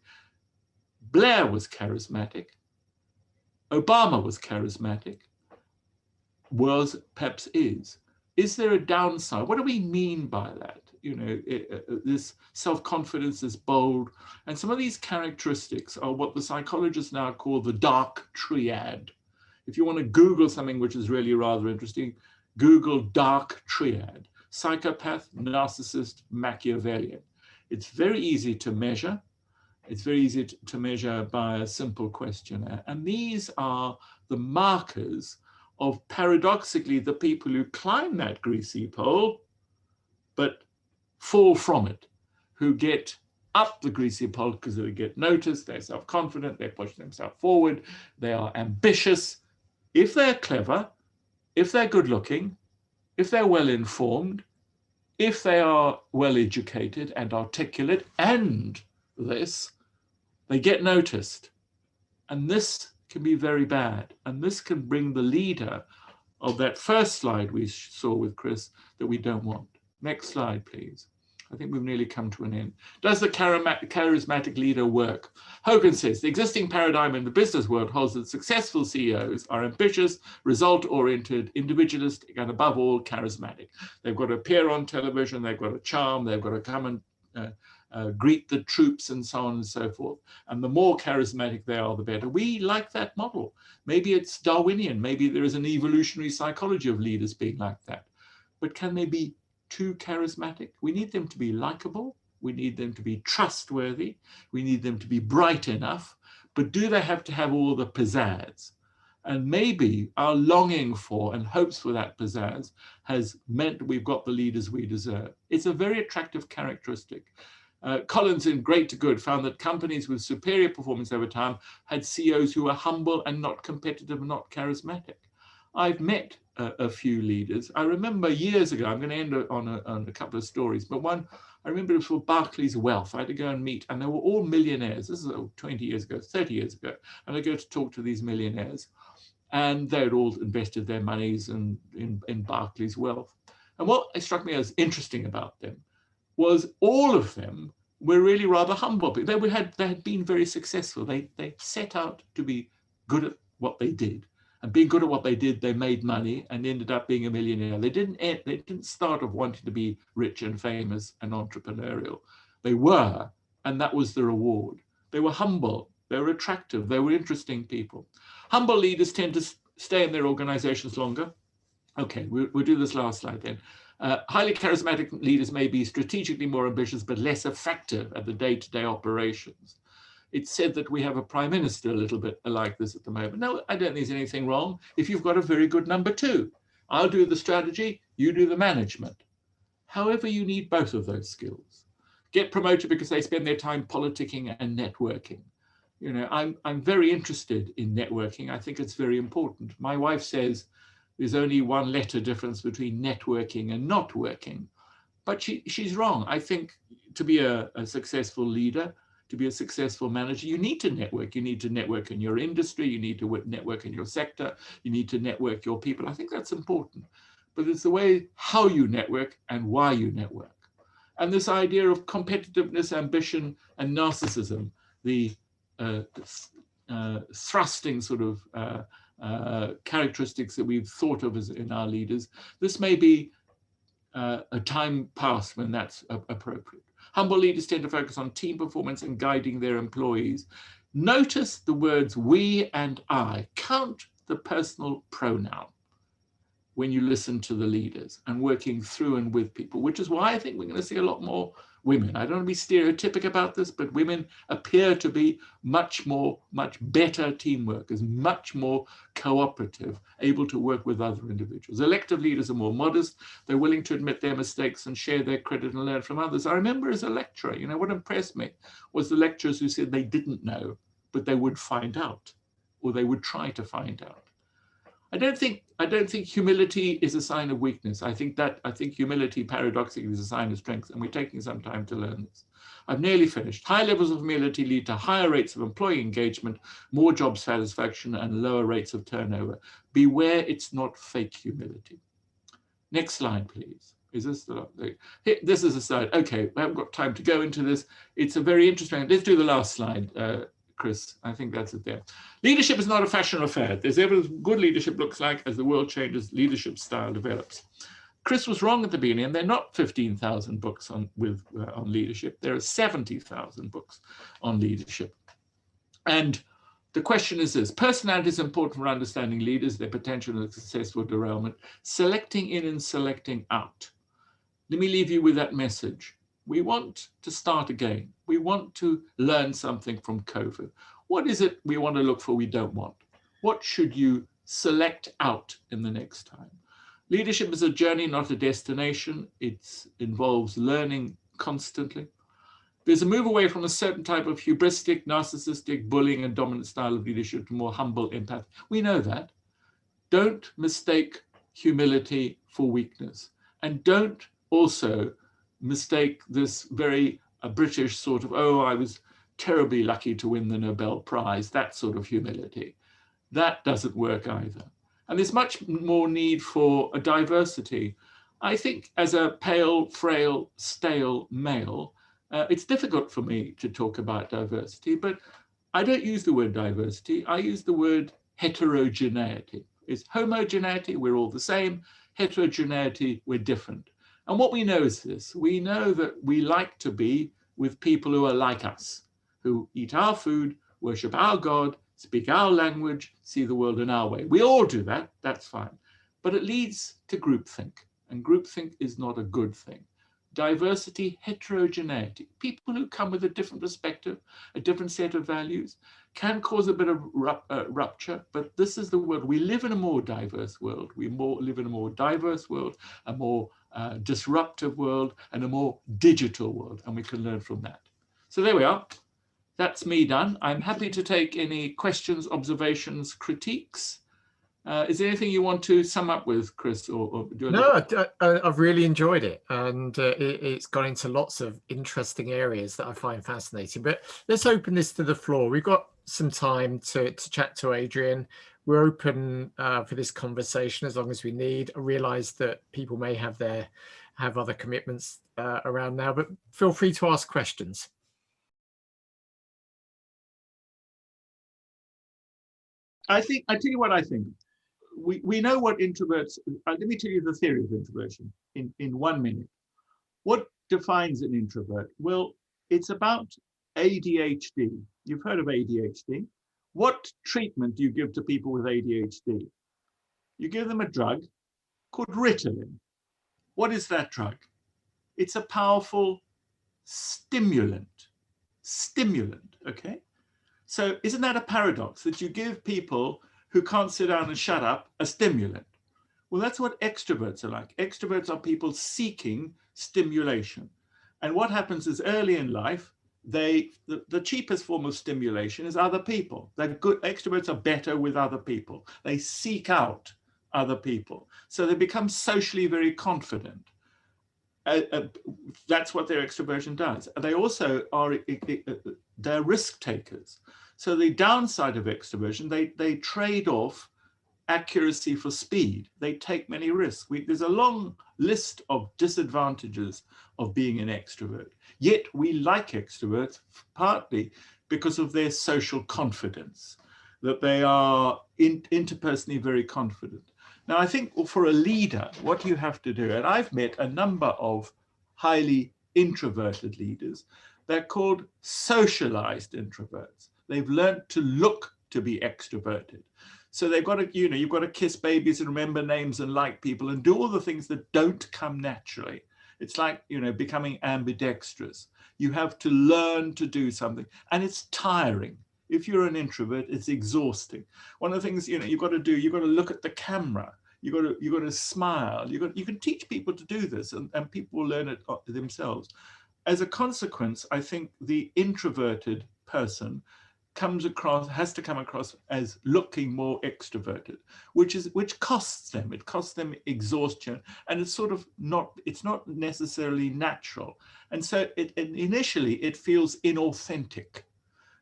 Speaker 2: Blair was charismatic. Obama was charismatic. Perhaps is. Is there a downside? What do we mean by that? This self-confidence, this bold, and some of these characteristics are what the psychologists now call the dark triad. If you want to Google something which is really rather interesting, Google dark triad: psychopath, narcissist, Machiavellian. It's very easy to measure. It's very easy to measure by a simple questionnaire. And these are the markers of, paradoxically, the people who climb that greasy pole, but fall from it, who get up the greasy pole because they get noticed, they're self-confident, they push themselves forward, they are ambitious. If they're clever, if they're good looking, if they're well informed, if they are well educated and articulate, and they get noticed. And this can be very bad. And this can bring the leader of that first slide we saw with Chris that we don't want. Next slide, please. I think we've nearly come to an end. Does the charismatic leader work? Hogan says, the existing paradigm in the business world holds that successful CEOs are ambitious, result-oriented, individualistic, and above all, charismatic. They've got to appear on television, they've got to charm, they've got to come and greet the troops and so on and so forth. And the more charismatic they are, the better. We like that model. Maybe it's Darwinian. Maybe there is an evolutionary psychology of leaders being like that. But can they be too charismatic? We need them to be likable. We need them to be trustworthy. We need them to be bright enough. But do they have to have all the pizzazz? And maybe our longing for and hopes for that pizzazz has meant we've got the leaders we deserve. It's a very attractive characteristic. Collins, in Great to Good, found that companies with superior performance over time had CEOs who were humble and not competitive and not charismatic. I've met a few leaders. I remember years ago, I'm going to end on a couple of stories, but one, I remember it was for Barclays Wealth. I had to go and meet, and they were all millionaires. This is 20 years ago, 30 years ago. And I go to talk to these millionaires, and they had all invested their monies in Barclays Wealth. And what struck me as interesting about them was all of them were really rather humble. They had been very successful. They set out to be good at what they did. And being good at what they did, they made money and ended up being a millionaire. They didn't start off wanting to be rich and famous and entrepreneurial. They were, and that was the reward. They were humble, they were attractive, they were interesting people. Humble leaders tend to stay in their organizations longer. Okay, we'll do this last slide then. Highly charismatic leaders may be strategically more ambitious, but less effective at the day-to-day operations. It's said that we have a prime minister a little bit like this at the moment. No, I don't think there's anything wrong if you've got a very good number two. I'll do the strategy, you do the management. However, you need both of those skills. Get promoted because they spend their time politicking and networking. I'm very interested in networking. I think it's very important. My wife says there's only one letter difference between networking and not working. But she's wrong. I think to be a successful leader, to be a successful manager, you need to network. You need to network in your industry. You need to network in your sector. You need to network your people. I think that's important. But it's the way how you network and why you network. And this idea of competitiveness, ambition, and narcissism, the thrusting sort of characteristics that we've thought of as in our leaders, this may be a time past when that's appropriate. Humble leaders tend to focus on team performance and guiding their employees. Notice the words we and I. Count the personal pronoun when you listen to the leaders and working through and with people, which is why I think we're going to see a lot more women. I don't want to be stereotypic about this, but women appear to be much better team workers, much more cooperative, able to work with other individuals. Elective leaders are more modest. They're willing to admit their mistakes and share their credit and learn from others. I remember as a lecturer, what impressed me was the lecturers who said they didn't know, but they would find out, or they would try to find out. I don't think humility is a sign of weakness. I think humility paradoxically is a sign of strength, and we're taking some time to learn this. I've nearly finished. High levels of humility lead to higher rates of employee engagement, more job satisfaction, and lower rates of turnover. Beware, it's not fake humility. Next slide, please. Is this this is a slide. Okay, I haven't got time to go into this. It's a very interesting. Let's do the last slide. Chris, I think that's it there. Leadership is not a fashion affair. There's evidence good leadership looks like as the world changes, leadership style develops. Chris was wrong at the beginning. There are not 15,000 books on leadership. There are 70,000 books on leadership. And the question is this: personality is important for understanding leaders, their potential and successful derailment, selecting in and selecting out. Let me leave you with that message. We want to start again. We want to learn something from COVID. What is it we want to look for we don't want? What should you select out in the next time? Leadership is a journey, not a destination. It involves learning constantly. There's a move away from a certain type of hubristic, narcissistic, bullying and dominant style of leadership to more humble empathy. We know that. Don't mistake humility for weakness. And don't also mistake this very British sort of, oh, I was terribly lucky to win the Nobel Prize, that sort of humility. That doesn't work either. And there's much more need for a diversity. I think as a pale, frail, stale male, it's difficult for me to talk about diversity, but I don't use the word diversity. I use the word heterogeneity. It's homogeneity, we're all the same. Heterogeneity, we're different. And what we know is this: we know that we like to be with people who are like us, who eat our food, worship our God, speak our language, see the world in our way. We all do that, that's fine. But it leads to groupthink, and groupthink is not a good thing. Diversity, heterogeneity, people who come with a different perspective, a different set of values, can cause a bit of rupture, but this is the world. We live in a more diverse world. We live in a more diverse world, a more disruptive world, and a more digital world, and we can learn from that. So there we are. That's me done. I'm happy to take any questions, observations, critiques. Is there anything you want to sum up with, Chris?
Speaker 1: No, I've really enjoyed it, and it's gone into lots of interesting areas that I find fascinating. But let's open this to the floor. We've got some time to chat to Adrian. We're open for this conversation as long as we need. I realise that people may have other commitments around now, but feel free to ask questions.
Speaker 2: I tell you what I think. We know what introverts, let me tell you the theory of introversion in 1 minute. What defines an introvert? Well, it's about ADHD. You've heard of ADHD. What treatment do you give to people with ADHD? You give them a drug called Ritalin. What is that drug? It's a powerful stimulant, okay? So isn't that a paradox that you give people who can't sit down and shut up a stimulant? Well, that's what extroverts are like. Extroverts are people seeking stimulation. And what happens is early in life, the cheapest form of stimulation is other people. They're good. Extroverts are better with other people. They seek out other people. So they become socially very confident. That's what their extroversion does. They also are, they're risk takers. So the downside of extroversion, they trade off accuracy for speed. They take many risks. There's a long list of disadvantages of being an extrovert. Yet we like extroverts partly because of their social confidence, that they are interpersonally very confident. Now, I think for a leader, what you have to do, and I've met a number of highly introverted leaders, they're called socialized introverts. They've learned to look to be extroverted. So they've got to, you've got to kiss babies and remember names and like people and do all the things that don't come naturally. It's like, becoming ambidextrous. You have to learn to do something, and it's tiring. If you're an introvert, it's exhausting. One of the things, you've got to do, you've got to look at the camera. You've got to smile. You can teach people to do this, and people will learn it themselves. As a consequence, I think the introverted person has to come across as looking more extroverted, which costs them. It costs them exhaustion, and it's not necessarily natural. And so initially it feels inauthentic.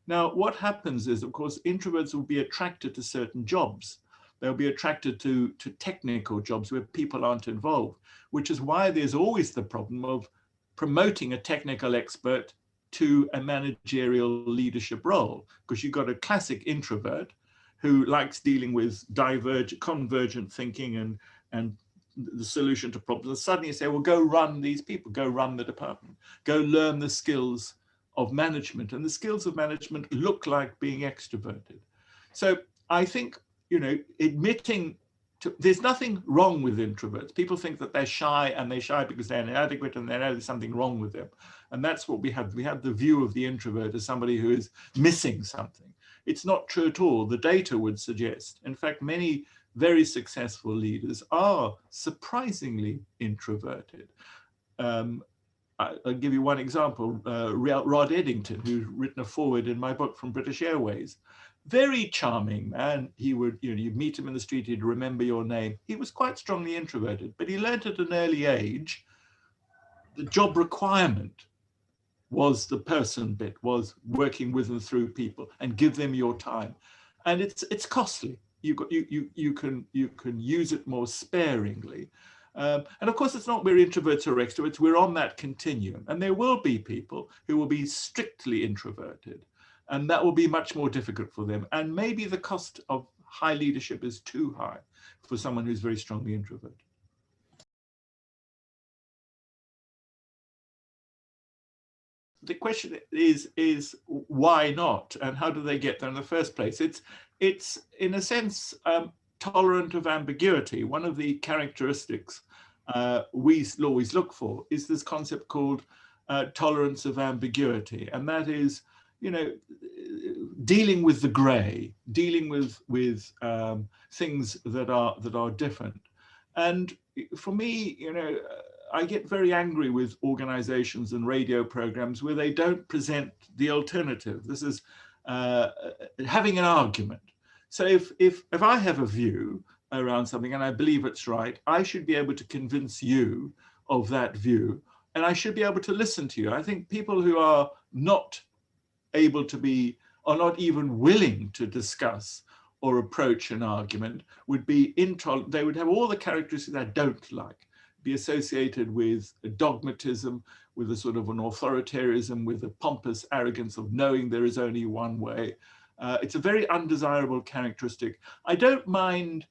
Speaker 2: Now, what happens is, of course, introverts will be attracted to certain jobs. They'll be attracted to technical jobs where people aren't involved, which is why there's always the problem of promoting a technical expert to a managerial leadership role, because you've got a classic introvert who likes dealing with convergent thinking and the solution to problems. And suddenly you say, well, go run these people, go run the department, go learn the skills of management. And the skills of management look like being extroverted. So I think, admitting there's nothing wrong with introverts. People think that they're shy, and they're shy because they're inadequate and they know there's something wrong with them. And that's what we have. We have the view of the introvert as somebody who is missing something. It's not true at all. The data would suggest, in fact, many very successful leaders are surprisingly introverted. I'll give you one example. Rod Eddington, who's written a foreword in my book, from British Airways. Very charming man. He would, you'd meet him in the street, he'd remember your name. He was quite strongly introverted, but he learned at an early age the job requirement was the person bit, was working with and through people and give them your time. And it's costly. You can use it more sparingly. And of course, it's not we're introverts or extroverts, we're on that continuum. And there will be people who will be strictly introverted, and that will be much more difficult for them. And maybe the cost of high leadership is too high for someone who's very strongly introverted. The question is why not, and how do they get there in the first place? It's in a sense tolerant of ambiguity. One of the characteristics we always look for is this concept called tolerance of ambiguity, and that is, dealing with the grey, dealing with things that are different. And for me, I get very angry with organizations and radio programs where they don't present the alternative. This is having an argument. So if I have a view around something and I believe it's right, I should be able to convince you of that view, and I should be able to listen to you. I think people who are not able to be, or not even willing to discuss or approach an argument, would be intolerant. They would have all the characteristics I don't like, be associated with a dogmatism, with a sort of an authoritarianism, with a pompous arrogance of knowing there is only one way. It's a very undesirable characteristic. I don't mind,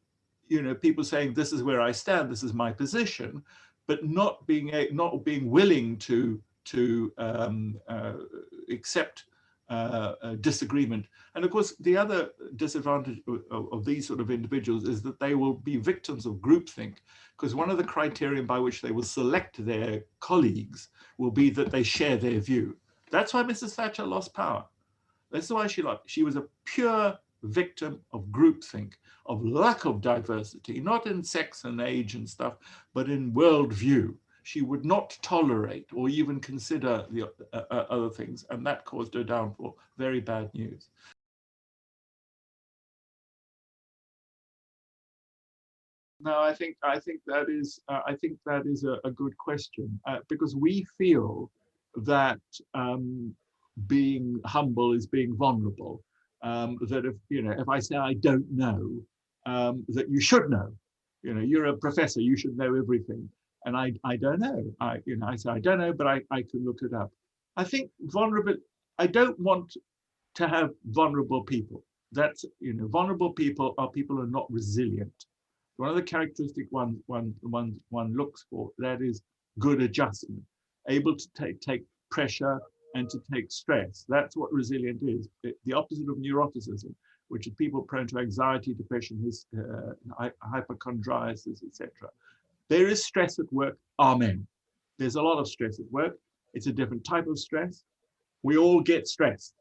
Speaker 2: people saying this is where I stand, this is my position, but not being willing to accept disagreement. And of course, the other disadvantage of these sort of individuals is that they will be victims of groupthink, because one of the criteria by which they will select their colleagues will be that they share their view. That's why Mrs. Thatcher lost power. That's why she was a pure victim of groupthink, of lack of diversity, not in sex and age and stuff, but in worldview. She would not tolerate or even consider the other things, and that caused her downfall. Very bad news. No, I think that is a good question, because we feel that being humble is being vulnerable. That if I say I don't know, that you should know. You're a professor, you should know everything. And I don't know. I say I don't know, but I can look it up. I think vulnerable. I don't want to have vulnerable people. That's vulnerable people are people who are not resilient. One of the characteristic one looks for, that is good adjustment, able to take pressure, and to take stress. That's what resilient is. The opposite of neuroticism, which is people prone to anxiety, depression, hypochondriasis, etc. There is stress at work, amen. There's a lot of stress at work. It's a different type of stress. We all get stressed.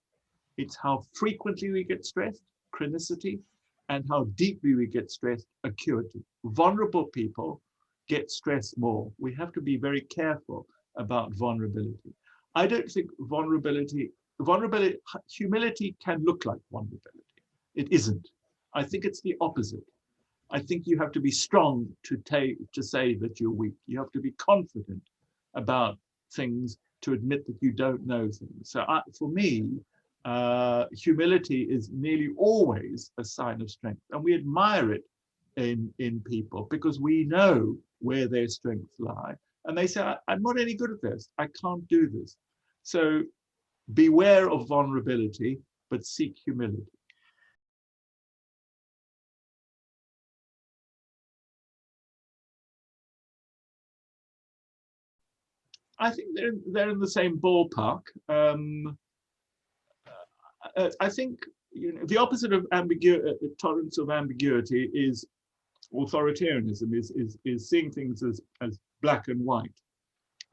Speaker 2: It's how frequently we get stressed, chronicity, and how deeply we get stressed, acuity. Vulnerable people get stressed more. We have to be very careful about vulnerability. I don't think humility can look like vulnerability. It isn't. I think it's the opposite. I think you have to be strong to say that you're weak. You have to be confident about things, to admit that you don't know things. So for me, humility is nearly always a sign of strength, and we admire it in people because we know where their strengths lie, and they say, I'm not any good at this, I can't do this. So beware of vulnerability, but seek humility. I think they're in the same ballpark. I think the opposite of tolerance of ambiguity is authoritarianism. Is seeing things as black and white,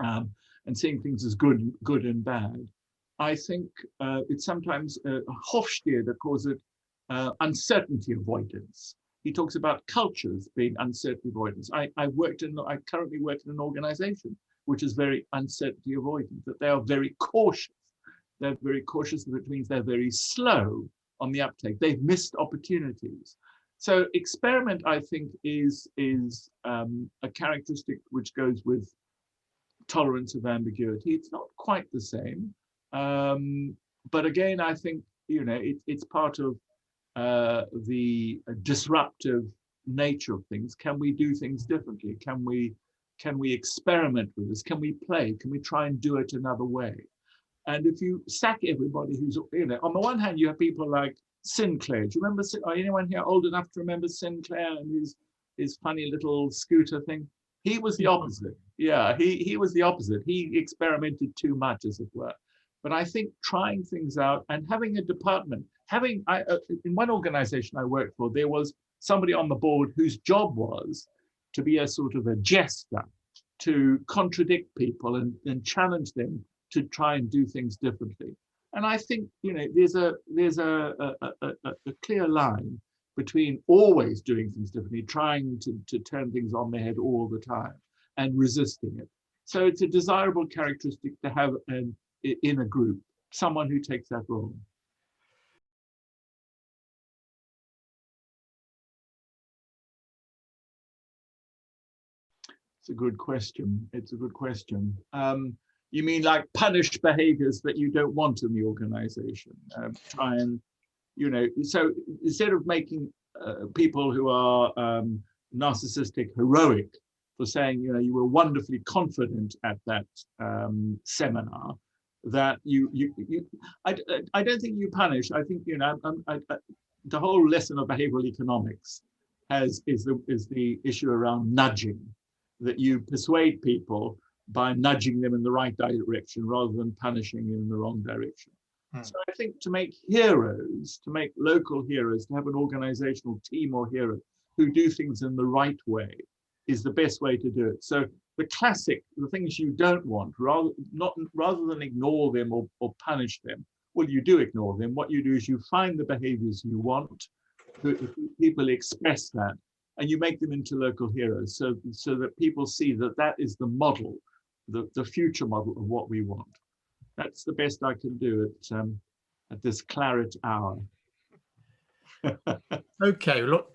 Speaker 2: and seeing things as good and bad. I think it's sometimes Hofstede that calls it uncertainty avoidance. He talks about cultures being uncertainty avoidance. I currently work in an organization which is very uncertainty avoidant, that they are very cautious. They're very cautious, which means they're very slow on the uptake. They've missed opportunities. So experiment, I think, is a characteristic which goes with tolerance of ambiguity. It's not quite the same. But again, I think, it's part of the disruptive nature of things. Can we do things differently? Can we experiment with this? Can we play? Can we try and do it another way? And if you sack everybody who's, on the one hand, you have people like Sinclair. Do you remember, are anyone here old enough to remember Sinclair and his funny little scooter thing? He was the opposite. Yeah, he was the opposite. He experimented too much, as it were. But I think trying things out and having a department, in one organization I worked for, there was somebody on the board whose job was to be a sort of a jester, to contradict people and challenge them to try and do things differently. And I think, there's a clear line between always doing things differently, trying to turn things on their head all the time, and resisting it. So it's a desirable characteristic to have in a group, someone who takes that role. It's a good question. It's a good question. You mean like punish behaviors that you don't want in the organization? Try and, so instead of making people who are narcissistic heroic for saying, you were wonderfully confident at that seminar, that I don't think you punish. I think, the whole lesson of behavioral economics is the issue around nudging, that you persuade people by nudging them in the right direction rather than punishing in the wrong direction. So I think to make heroes, to make local heroes, to have an organizational team or hero who do things in the right way is the best way to do it. So the things you don't want, rather than ignore them or punish them, well, you do ignore them. What you do is you find the behaviors you want, people express that, and you make them into local heroes so that people see that is the model, the future model of what we want. That's the best I can do at this claret hour.
Speaker 1: Okay, look,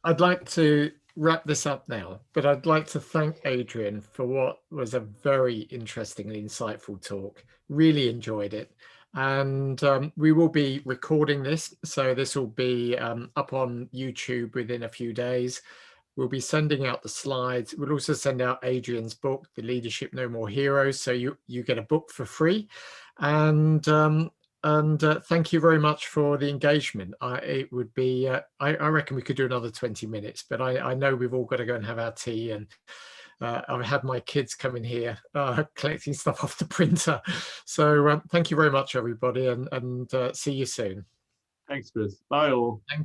Speaker 1: I'd like to wrap this up now, but I'd like to thank Adrian for what was a very interesting and insightful talk. Really enjoyed it. And we will be recording this, so this will be up on YouTube within a few days. We'll be sending out the slides. We'll also send out Adrian's book, The Leadership No More Heroes, so you get a book for free. And thank you very much for the engagement. It would be, I reckon we could do another 20 minutes, but I know we've all got to go and have our tea I've had my kids come in here collecting stuff off the printer. So thank you very much, everybody, and see you soon.
Speaker 2: Thanks, Chris. Bye all.
Speaker 1: Thank